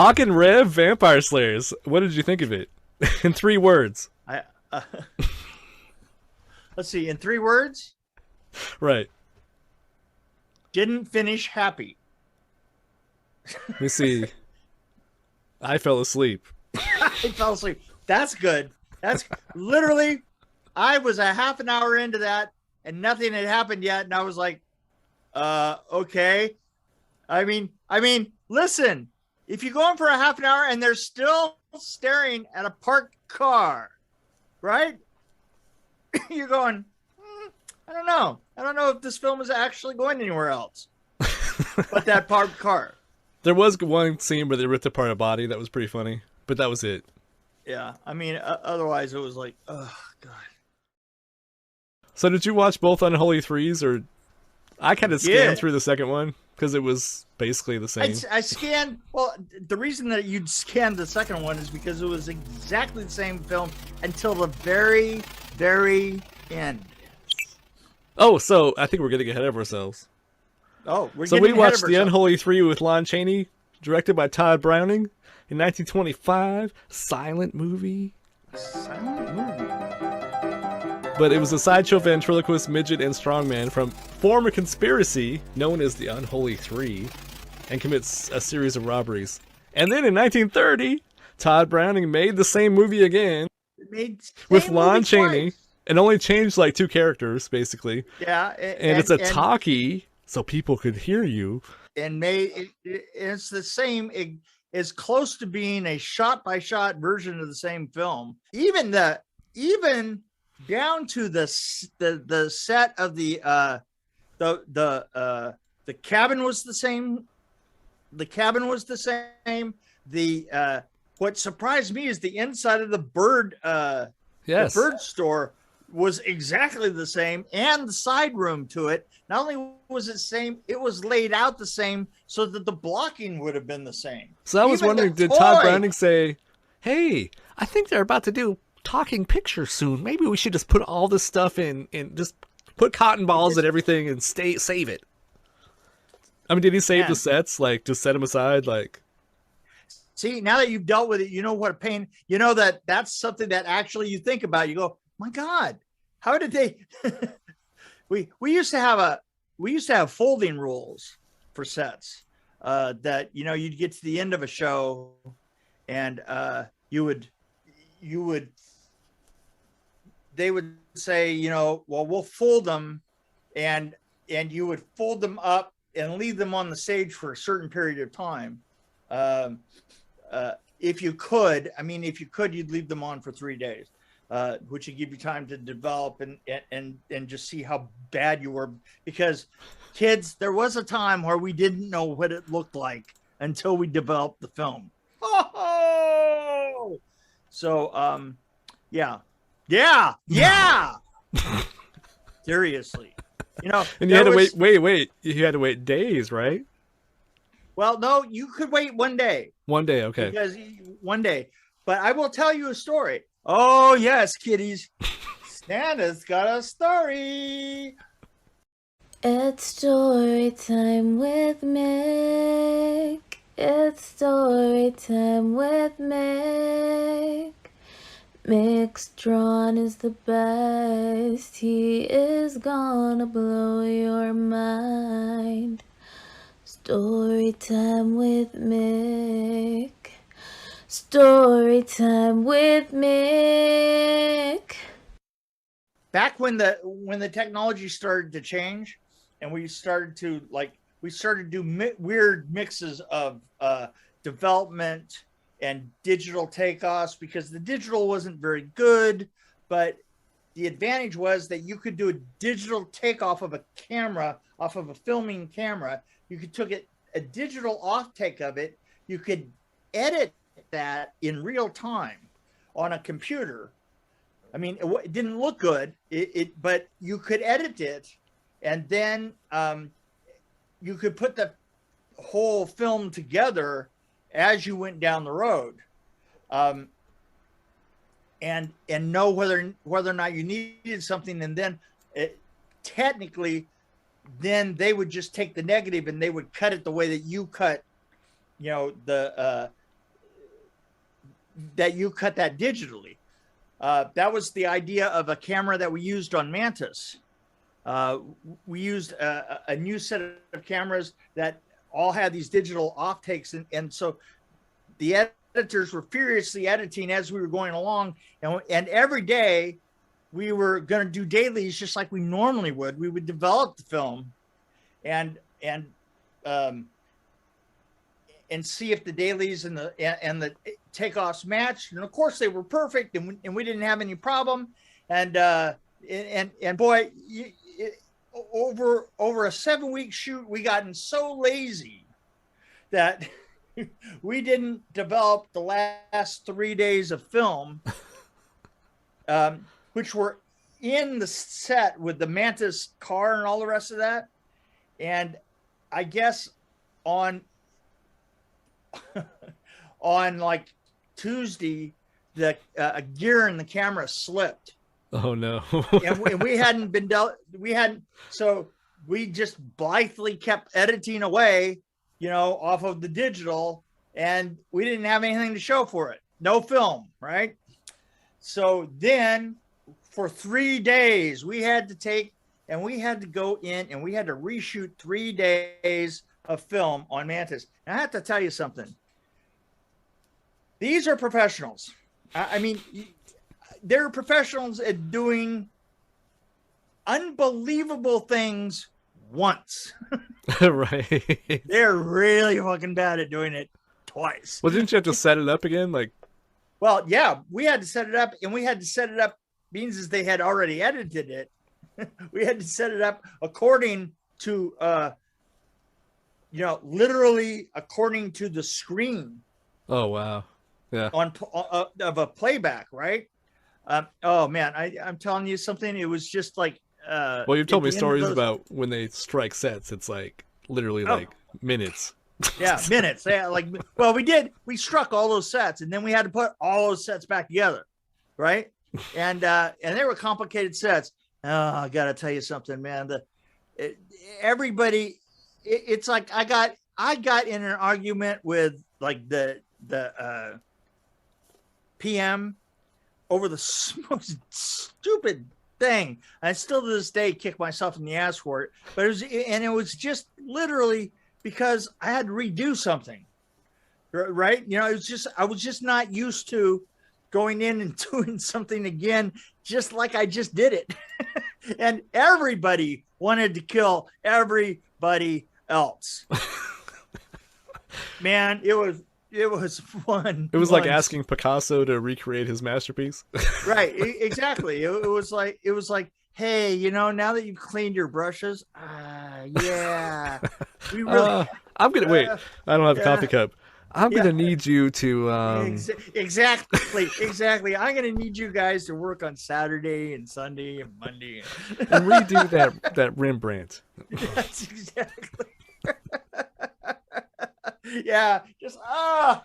Hawk and Rev Vampire Slayers. What did you think of it? In 3 words. I let's see. In 3 words, Right. didn't finish happy. Let me see. I fell asleep. I fell asleep. That's good. That's literally. I was a half an hour into that, and nothing had happened yet, and I was like, okay. I mean, listen. If you're going for a half an hour and they're still staring at a parked car, right? You're going, I don't know. I don't know if this film is actually going anywhere else but that parked car. There was one scene where they ripped apart a body that was pretty funny, but that was it. Yeah, I mean, otherwise it was like, oh god. So did you watch both Unholy Threes, or I kind of scanned through the second one because it was basically the same. I scanned. Well, the reason that you'd scan the second one is because it was exactly the same film until the very, very end. Oh, so I think we're getting ahead of ourselves. Oh, we're so getting we watched The Unholy Three with Lon Chaney, directed by Todd Browning in 1925. Silent movie. Silent movie. But it was a sideshow ventriloquist, midget, and strongman form a conspiracy known as the Unholy Three and commits a series of robberies. And then in 1930, Todd Browning made the same movie again with Lon Chaney and only changed like 2 characters, basically. Yeah. And it's a talkie, so people could hear you. And it's the same, it's close to being a shot-by-shot version of the same film. Even down to the set of the cabin was the same. The cabin was the same. What surprised me is the inside of the bird the bird store was exactly the same, and the side room to it. Not only was it the same, it was laid out the same so that the blocking would have been the same. So I was wondering, did Todd Browning say, "Hey, I think they're about to do talking pictures soon. Maybe we should just put all this stuff in and just put cotton balls and everything and save it." I mean, did he save the sets? Like, just set them aside? Like, see, now that you've dealt with it, you know what a pain. You know that's something that actually you think about. You go, my God, how did they? we used to have folding rules for sets that you'd get to the end of a show and they would say, well, we'll fold them, and you would fold them up and leave them on the stage for a certain period of time. If you could, you'd leave them on for 3 days, which would give you time to develop and just see how bad you were. Because kids, there was a time where we didn't know what it looked like until we developed the film. Oh, so yeah. Seriously, and you had to wait. You had to wait days, right? Well, no, you could wait 1 day. 1 day, okay. Because 1 day. But I will tell you a story. Oh, yes, kiddies. Santa's got a story. It's story time with Mick. It's story time with Mick. Mick Strawn is the best. He is gonna blow your mind. Story time with Mick. Story time with Mick. Back when the technology started to change, and we started to do weird mixes of development and digital takeoffs, because the digital wasn't very good, but the advantage was that you could do a digital takeoff of a camera, off of a filming camera. You could take a digital off take of it. You could edit that in real time on a computer. I mean, it didn't look good, but you could edit it, and then you could put the whole film together as you went down the road, and know whether or not you needed something, and then technically, then they would just take the negative and they would cut it the way that you cut, the that you cut that digitally. That was the idea of a camera that we used on Mantis. We used a new set of cameras that all had these digital offtakes, and so the editors were furiously editing as we were going along, and every day we were going to do dailies just like we normally would. We would develop the film and see if the dailies and the takeoffs matched, and of course they were perfect, and we didn't have any problem. And boy, over a 7-week shoot, we gotten so lazy that we didn't develop the last 3 days of film, which were in the set with the Mantis car and all the rest of that. And I guess on like Tuesday, the gear in the camera slipped. Oh no. and we hadn't been so we just blithely kept editing away, off of the digital, and we didn't have anything to show for it. No film, right? So then for 3 days we had to go in and we had to reshoot 3 days of film on Mantis. And I have to tell you something. These are professionals. I mean, they're professionals at doing unbelievable things once. Right. They're really fucking bad at doing it twice. Well, didn't you have to set it up again? Well, yeah, we had to set it up, and we had to set it up means as they had already edited it. We had to set it up according to, literally according to the screen. Oh, wow. Yeah. Of a playback, right? Oh man, I'm telling you something. It was just like. Well, you've told me stories about when they strike sets. It's like literally like minutes. Yeah, minutes. Yeah, we struck all those sets, and then we had to put all those sets back together, right? And they were complicated sets. Oh, I gotta tell you something, man. It's like I got in an argument with like the PM over the most stupid thing. I still to this day kick myself in the ass for it. But it was just literally because I had to redo something, right? I was just not used to going in and doing something again, just like I just did it. And everybody wanted to kill everybody else. Man, it was fun. It was like asking Picasso to recreate his masterpiece. Right, exactly. It was like, hey, now that you've cleaned your brushes, yeah, we really. I'm gonna wait. I don't have a coffee cup. I'm gonna need you to. Exactly. I'm gonna need you guys to work on Saturday and Sunday and Monday and redo that Rembrandt. Yes, exactly. Yeah, just I'm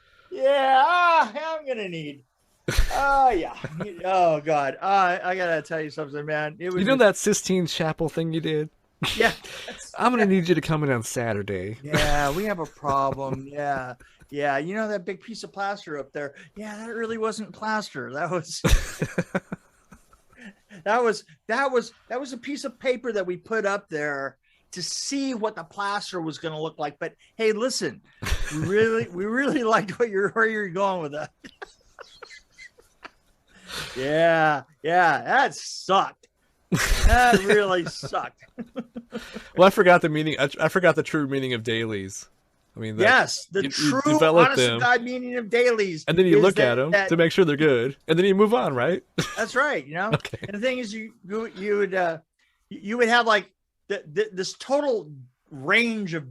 gonna need. Yeah. Oh God. I gotta tell you something, man. It was that Sistine Chapel thing you did? Yeah. I'm gonna need you to come in on Saturday. Yeah, we have a problem. Yeah. Yeah, that big piece of plaster up there. Yeah, that really wasn't plaster. That was a piece of paper that we put up there to see what the plaster was going to look like. But hey, listen, we really liked where you're going with that. Yeah, that sucked. That really sucked. Well, I forgot the meaning. I forgot the true meaning of dailies. I mean, yes, the true, honest to God meaning of dailies. And then you look at them to make sure they're good, and then you move on, right? That's right. Okay. And the thing is, you would have like this total range of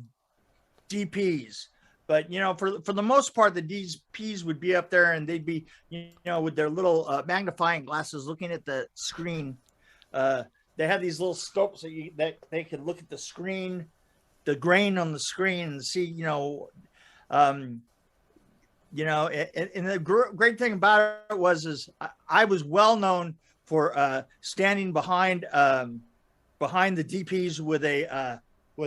DPs, but for the most part, the DPs would be up there, and they'd be with their little magnifying glasses looking at the screen. They have these little scopes that they could look at the screen, the grain on the screen, and see, and the great thing about it was I was well known for standing behind the DPs with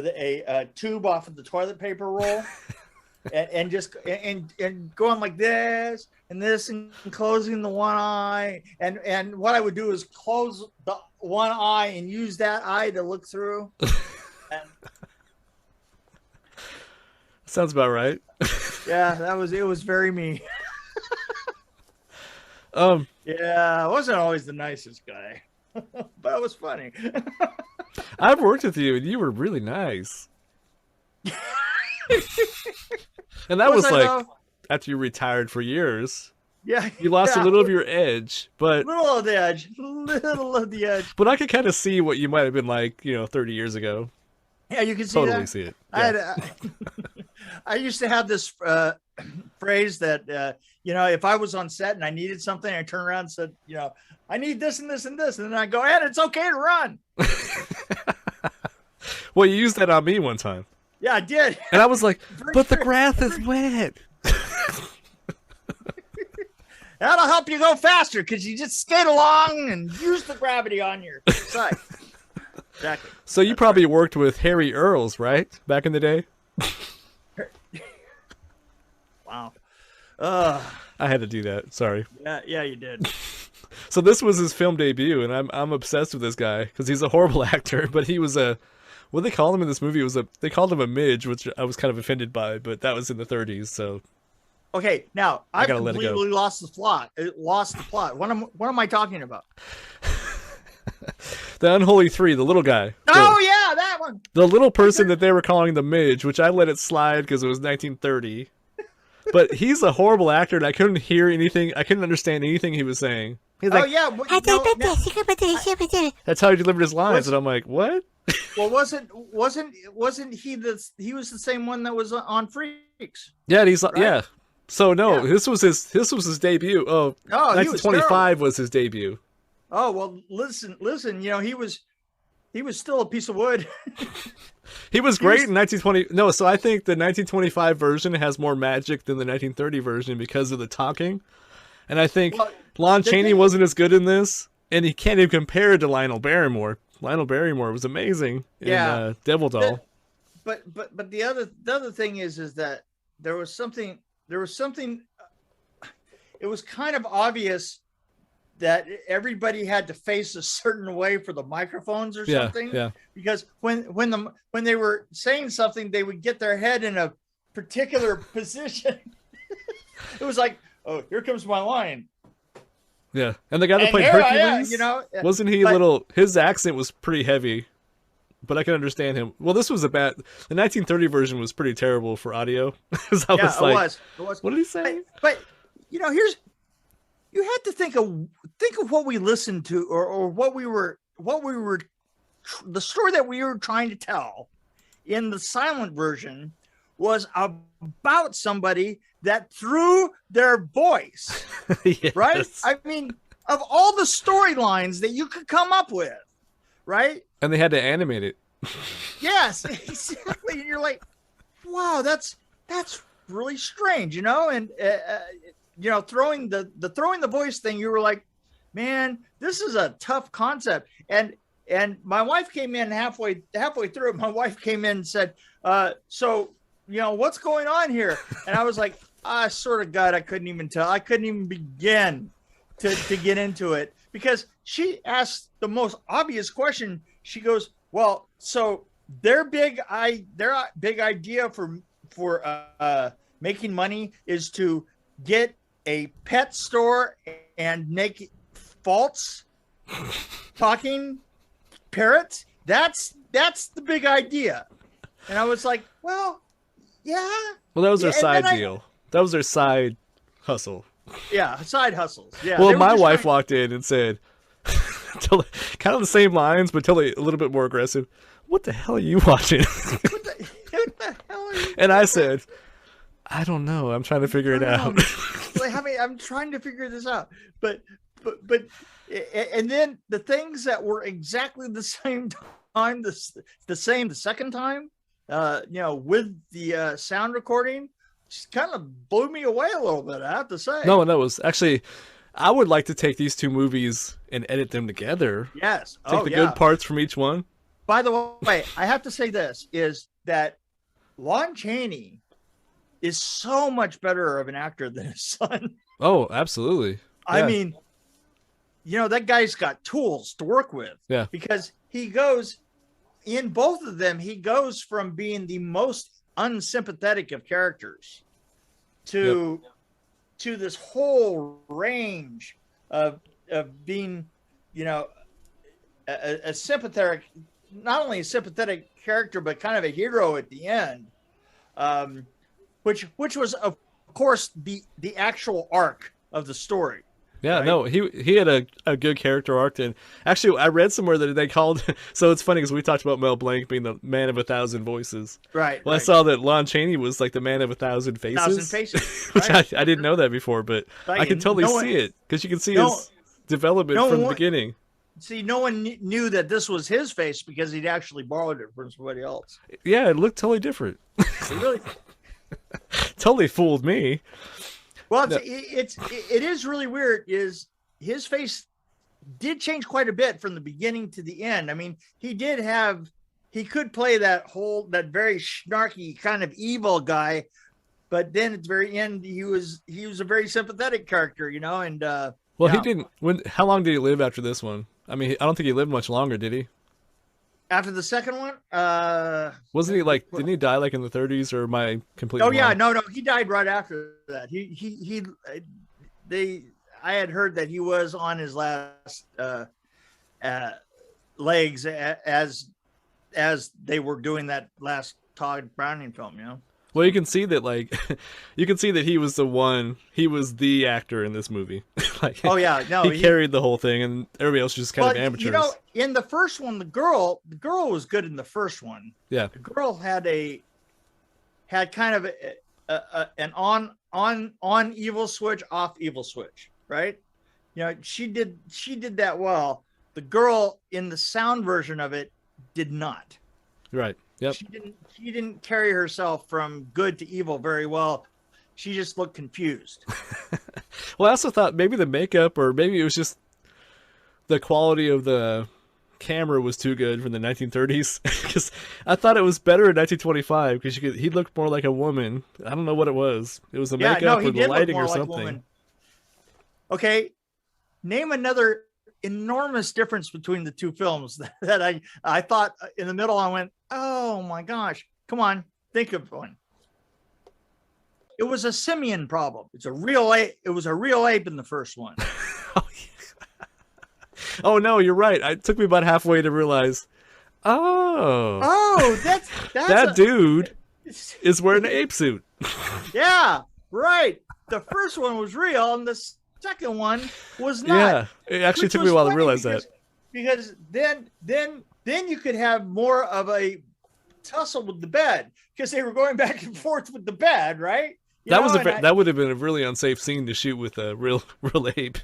a tube off of the toilet paper roll, and just and going like this and this and closing the one eye. And what I would do is close the one eye and use that eye to look through. And, sounds about right. yeah, it was very me. Yeah, I wasn't always the nicest guy, but it was funny. I've worked with you, and you were really nice. And that was like after you retired for years. Yeah, you lost a little of your edge, but little of the edge. But I could kind of see what you might have been like, 30 years ago. Yeah, you can see totally see it. Yeah. I used to have this phrase that if I was on set and I needed something, I turn around and said, I need this and this and this, and then I go, and it's okay to run. Well, you used that on me one time. Yeah, I did. And I was like, but the grass is wet. That'll help you go faster because you just skate along and use the gravity on your side. Exactly. So you probably worked with Harry Earls, right? Back in the day? Wow. I had to do that. Sorry. Yeah, you did. So this was his film debut, and I'm obsessed with this guy because he's a horrible actor, but he was what they called him in this movie they called him a midge, which I was kind of offended by, but that was in the 30s, so. Okay, now I've completely lost the plot. What am I talking about? The Unholy Three, the little guy. Oh yeah, that one. The little person that they were calling the midge, which I let it slide because it was 1930. But he's a horrible actor, and I couldn't hear anything. I couldn't understand anything he was saying. He's like, yeah. That's how he delivered his lines, and I'm like, what? Well, wasn't he he was the same one that was on Freaks? Yeah, and he's right? yeah. So no, this was his debut. Oh, 1925 was his debut. Oh well, listen. He was still a piece of wood. He was great in 1920. No, so I think the 1925 version has more magic than the 1930 version because of the talking. And I think Lon Chaney wasn't as good in this, and he can't even compare it to Lionel Barrymore. Lionel Barrymore was amazing in Devil Doll. But the other thing is that there was something. It was kind of obvious that everybody had to face a certain way for the microphones or something. Yeah. Because when they were saying something, they would get their head in a particular position. It was like, oh, here comes my line. Yeah, and the guy that played Hercules, wasn't he his accent was pretty heavy, but I can understand him. Well, the 1930 version was pretty terrible for audio. It was. What did he say? But you had to think of what we listened to or what we were the story that we were trying to tell in the silent version was about somebody that threw their voice. Yes. Right? I mean, of all the storylines that you could come up with, right? And they had to animate it. Yes, exactly. And you're like, wow, that's really strange, and throwing the voice thing, you were like, man, this is a tough concept. And my wife came in halfway through it. My wife came in and said, so what's going on here? And I was like, I sort of I couldn't even tell. I couldn't even begin to get into it because she asked the most obvious question. She goes, well, so their big idea for making money is to get a pet store and make false talking parrots. That's the big idea. And I was like, well, yeah. Well, that was their side deal. That was their side hustle. Yeah, side hustles. Yeah. Well, my wife walked in and said, kind of the same lines, but totally a little bit more aggressive. What the hell are you watching? What the hell are you? And I said, I don't know. I'm trying to figure it out. I'm trying to figure this out. But and then the things that were exactly the same time, the second time, with the sound recording, just kind of blew me away a little bit, I have to say. No, that was actually, I would like to take these two movies and edit them together. Yes. Take the good parts from each one. By the way, I have to say this, is that Lon Chaney is so much better of an actor than his son. Oh, absolutely. I mean, that guy's got tools to work with. Yeah. Because he goes in both of them, he goes from being the most unsympathetic of characters to this whole range of being, a sympathetic, not only a sympathetic character, but kind of a hero at the end. Which was, of course, the actual arc of the story. Yeah, right? no, he had a good character arc, and actually, I read somewhere that they called. So it's funny because we talked about Mel Blanc being the man of 1,000 voices. Right. Well, I saw that Lon Chaney was like the man of 1,000 faces. 1,000 faces, which right. I didn't know that before, but I can totally see it because you can see his development from the beginning. See, no one knew that this was his face because he'd actually borrowed it from somebody else. Yeah, it looked totally different. It really totally fooled me. Well, it is really weird. Is his face did change quite a bit from the beginning to the end. I mean, he could play that very snarky kind of evil guy, but then at the very end, he was a very sympathetic character, and he didn't. How long did he live after this one? I mean, I don't think he lived much longer, did he? After the second one, wasn't he didn't he die like in the 30s, or am I completely wong? Yeah, no, he died right after that. I had heard that he was on his last legs as they were doing that last Todd Browning film, Well, you can see that he was the actor in this movie. He carried the whole thing, and everybody else was just kind of amateurs. In the first one, the girl was good in the first one. Yeah, the girl had kind of an on evil switch, off evil switch, right? She did that well. The girl in the sound version of it did not. Right. Yep. She didn't carry herself from good to evil very well. She just looked confused. Well, I also thought maybe the makeup, or maybe it was just the quality of the camera was too good from the 1930s. Because I thought it was better in 1925 because he looked more like a woman. I don't know what it was. It was the makeup or the lighting or something. Okay, name another enormous difference between the two films that I thought in the middle. I went, oh my gosh, come on, think of one. It was a simian problem. It was a real ape in the first one. Oh no, you're right. It took me about halfway to realize. That's that dude is wearing an ape suit. Yeah, right. The first one was real, and the second one was not. Yeah, it actually took me a while to realize that. Because then you could have more of a tussle with the bed because they were going back and forth with the bed, right? That would have been a really unsafe scene to shoot with a real ape.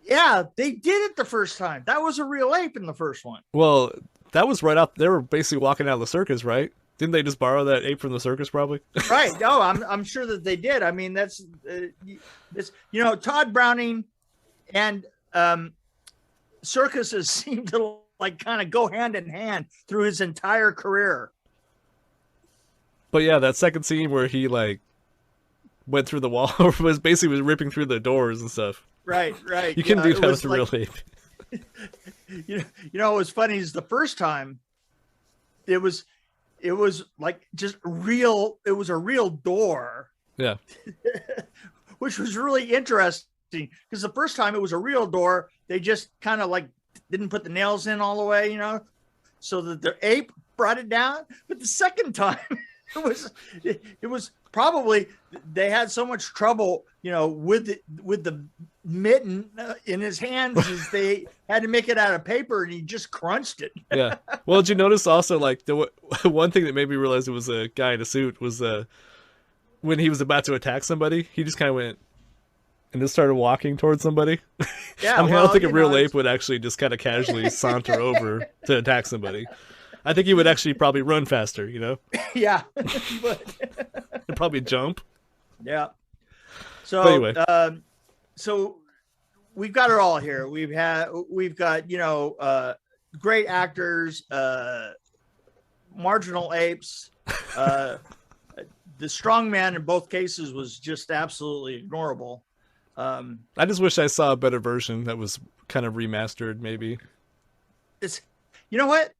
Yeah, they did it the first time. That was a real ape in the first one. Well, that was right out. They were basically walking out of the circus, right? Didn't they just borrow that ape from the circus, probably? Right. No, I'm sure that they did. I mean, that's Todd Browning and circuses seem to kind of go hand in hand through his entire career. But yeah, that second scene where he went through the wall, was ripping through the doors and stuff. Right. You couldn't do that with a real ape. What was funny is the first time it was just real. It was a real door. Yeah. Which was really interesting because the first time it was a real door. They just kind of didn't put the nails in all the way, so that the ape brought it down. But the second time it was probably they had so much trouble, with the mitten in his hands as they had to make it out of paper, and he just crunched it. Yeah. Well, did you notice also the one thing that made me realize it was a guy in a suit was when he was about to attack somebody, he just kind of went and just started walking towards somebody. Yeah. I don't think a real ape would actually just kind of casually saunter over to attack somebody. I think he would actually probably run faster, Yeah. He'd probably jump. Yeah. So but anyway. So we've got it all here. We've got, great actors, marginal apes, the strongman in both cases was just absolutely ignorable. I just wish I saw a better version that was kind of remastered, maybe. It's, you know what?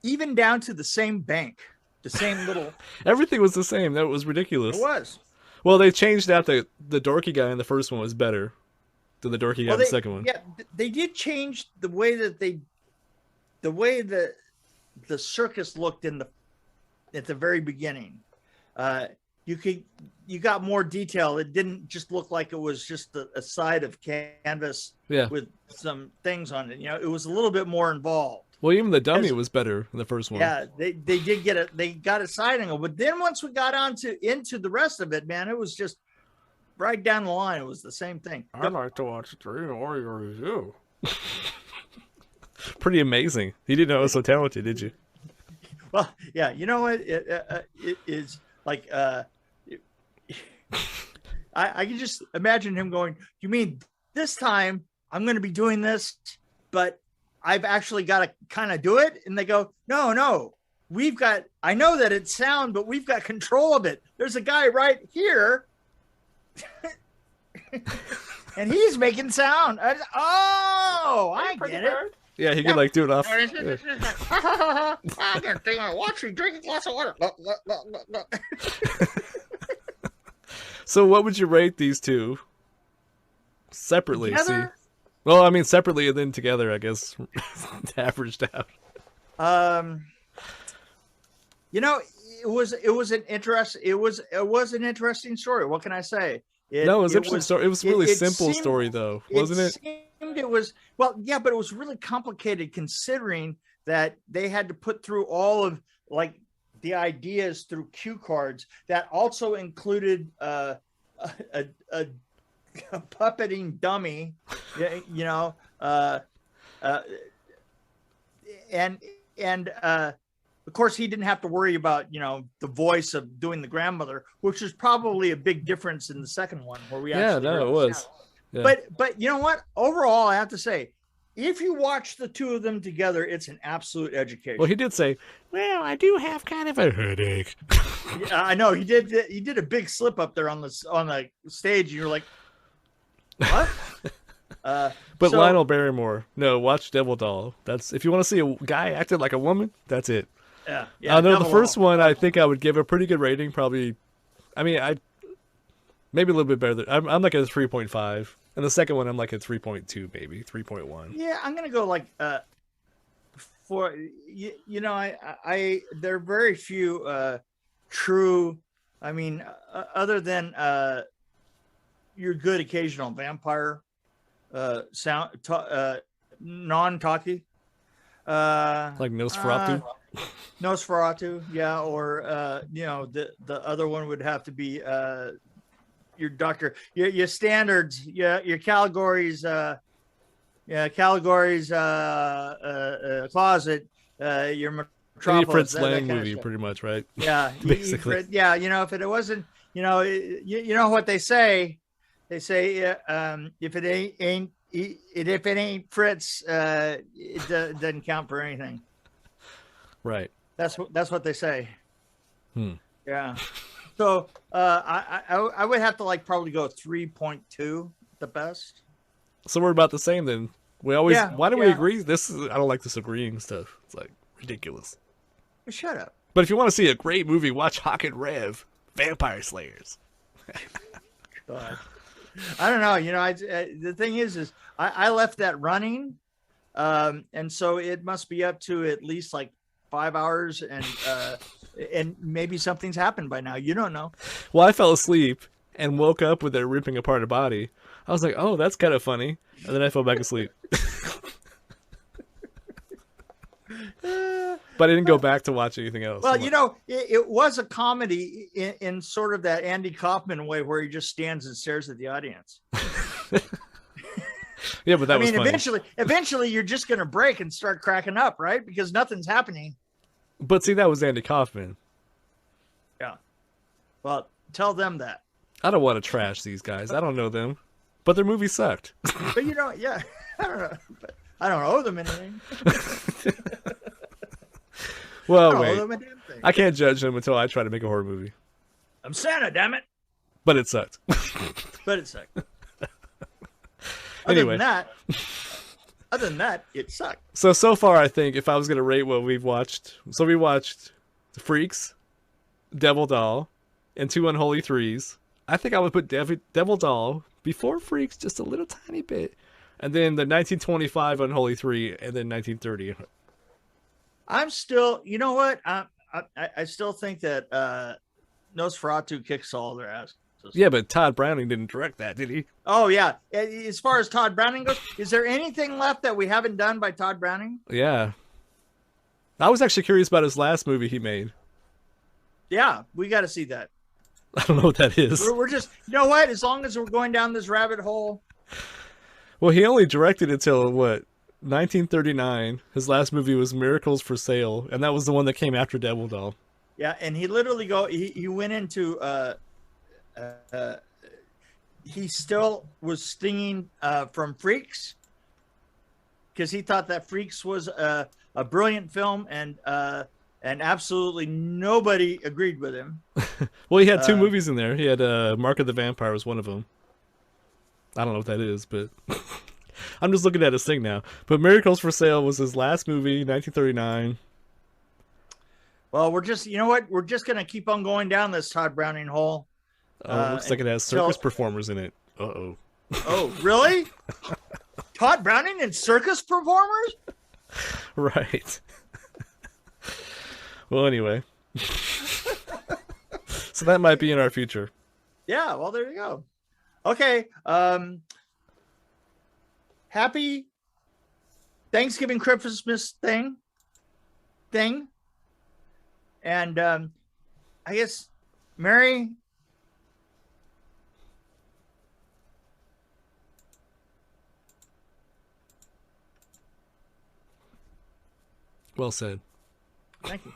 Even down to the same bank, the same little. Everything was the same. That was ridiculous. It was. Well, they changed out the dorky guy in the first one was better than the dorky guy in the second one. Yeah, they did change the way that the circus looked at the very beginning. You got more detail. It didn't just look like it was just a side of canvas with some things on it. You know, it was a little bit more involved. Well, even the dummy was better in the first one. Yeah, they did get it. They got a side angle, but then once we got into the rest of it, man, it was just right down the line. It was the same thing. I'd like to watch 3 Warriors too. Pretty amazing. You didn't know I was so talented, did you? Well, yeah. You know what? It is like I can just imagine him going, "You mean this time I'm going to be doing this, but I've actually got to kind of do it?" And they go, no, I know that it's sound, but we've got control of it. There's a guy right here and he's making sound. I get it. Yeah, he could like do it off. I got to watch you drink a glass of water. So what would you rate these two separately? Together? See? Well, I mean separately and then together, I guess, averaged out. You know, it was an interesting story. What can I say? It was interesting story. It was a really simple story, though, wasn't it? It was, well, yeah, but it was really complicated considering that they had to put through all of like the ideas through cue cards that also included a puppeting dummy, you know, and of course he didn't have to worry about, you know, the voice of doing the grandmother, which is probably a big difference in the second one where we actually it was. Yeah. But you know what? Overall, I have to say, if you watch the two of them together, it's an absolute education. Well, he did say, "Well, I do have kind of a headache." Yeah, I know he did. He did a big slip up there on the stage, and you're like, "What?" But Lionel Barrymore, no, watch Devil Doll. That's if you want to see a guy acting like a woman, that's it. Yeah. I know the first one. I think I would give a pretty good rating. Probably, I mean, maybe a little bit better than I'm like a 3.5. And the second one, I'm like at 3.2, maybe 3.1. Yeah, I'm gonna go like for you know, I there are very few true. I mean, other than your good occasional vampire non-talkie, like Nosferatu. Nosferatu, yeah, or you know, the other one would have to be your doctor, your standards, your Caligari's closet, your Metropolis, Fritz Lang movie, pretty much, right? Yeah, basically. Yeah, you know, if it wasn't, you know, you know what they say if it ain't Fritz, it doesn't count for anything. Right. That's what they say. Yeah. So I would have to like probably go 3.2 the best. So we're about the same then. We always why do we agree? I don't like this agreeing stuff. It's like ridiculous. Shut up. But if you want to see a great movie, watch Hawk and Rev, Vampire Slayers. God. I don't know. You know, the thing is I left that running, and so it must be up to at least like 5 hours, and maybe something's happened by now. You don't know. Well, I fell asleep and woke up with it ripping apart a body. I was like, "Oh, that's kind of funny," and then I fell back asleep. But I didn't go back to watch anything else. Well, you know, it was a comedy in sort of that Andy Kaufman way where he just stands and stares at the audience. Yeah, but that was funny. Eventually you're just going to break and start cracking up, right? Because nothing's happening. But see, that was Andy Kaufman. Yeah. Well, tell them that. I don't want to trash these guys. I don't know them. But their movie sucked. But you know, yeah. I don't know. But I don't owe them anything. Well, wait. I can't judge them until I try to make a horror movie. I'm Santa, damn it. But it sucked. But it sucked. Anyway. Other than that, it sucked. So far, I think if I was going to rate what we've watched, so we watched The Freaks, Devil Doll, and 2 Unholy Threes. I think I would put Devil Doll before Freaks just a little tiny bit. And then the 1925 Unholy Three, and then 1930. I'm still, you know what? I still think that Nosferatu kicks all their asses. Yeah, but Todd Browning didn't direct that, did he? Oh, yeah. As far as Todd Browning goes, is there anything left that we haven't done by Todd Browning? Yeah. I was actually curious about his last movie he made. Yeah, we got to see that. I don't know what that is. We're just, you know what? As long as we're going down this rabbit hole. Well, he only directed it till, what, 1939. His last movie was Miracles for Sale, and that was the one that came after Devil Doll. Yeah, and he literally he went into he still was stinging from Freaks because he thought that Freaks was a brilliant film, and absolutely nobody agreed with him. Well, he had 2 movies in there. He had Mark of the Vampire was one of them. I don't know what that is, but I'm just looking at his thing now. But Miracles for Sale was his last movie, 1939. Well, we're just, you know what? We're just going to keep on going down this Todd Browning hole. Looks like it has circus performers in it. Uh-oh. Oh, really? Todd Browning and circus performers? Right. Well, anyway. So that might be in our future. Yeah, well, there you go. Okay. Happy Thanksgiving Christmas thing. And I guess Merry Well said. Thank you.